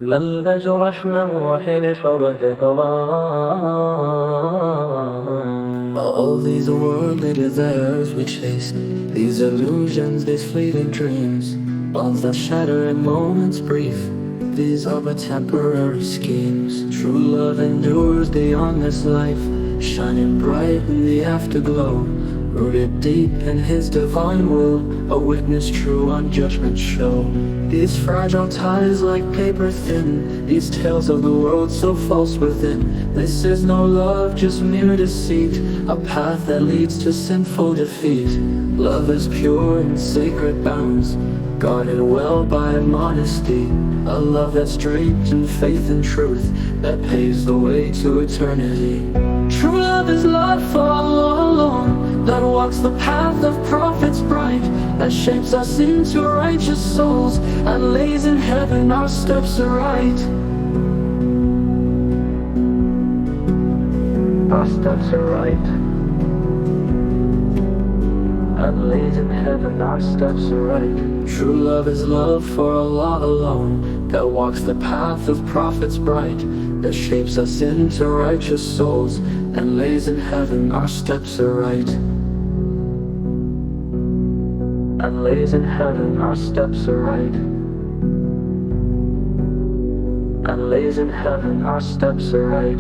منهج رحمة وحين حرة all these worldly desires we chase, these illusions, these fleeting dreams, bonds that shatter in moments brief, these are but temporary schemes. True love endures beyond this life, shining bright in the afterglow, rooted deep in his divine will, a witness true on judgment show. These fragile ties like paper thin, these tales of the world so false within. This is no love, just mere deceit, a path that leads to sinful defeat. Love is pure in sacred bounds, guarded well by modesty, a love that's draped in faith and truth, that paves the way to eternity. True love is love for Allah alone, that walks the path of prophets bright, that shapes us into righteous souls, and lays in heaven our steps aright. Our steps aright, and lays in heaven our steps aright. True love is love for Allah alone, that walks the path of prophets bright, that shapes us into righteous souls, and lays in heaven our steps aright. And lays in heaven our steps aright. And lays in heaven our steps aright.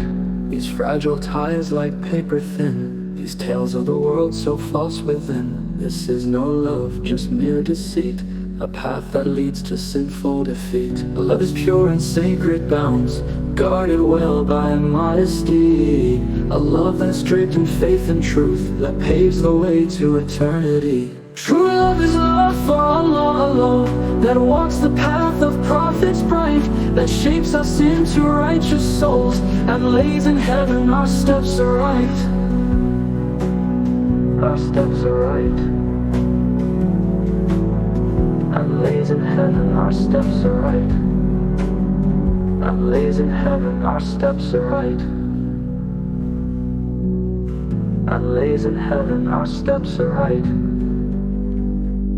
These fragile ties like paper thin, these tales of the world so false within. This is no love, just mere deceit, a path that leads to sinful defeat. Love is pure and sacred bounds, guarded well by modesty, a love that's draped in faith and truth, that paves the way to eternity. True love is love for Allah alone, that walks the path of prophets bright, that shapes us into righteous souls, and lays in heaven our steps aright. Our steps aright, and lays in heaven our steps aright. And lays in heaven our steps aright. And lays in heaven our steps aright.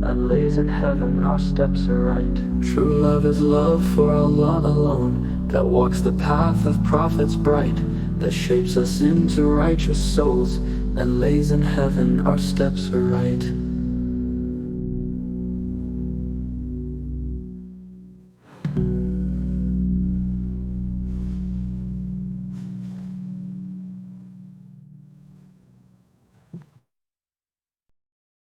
And lays in heaven our steps aright. True love is love for Allah alone, that walks the path of prophets bright, that shapes us into righteous souls, and lays in heaven our steps aright.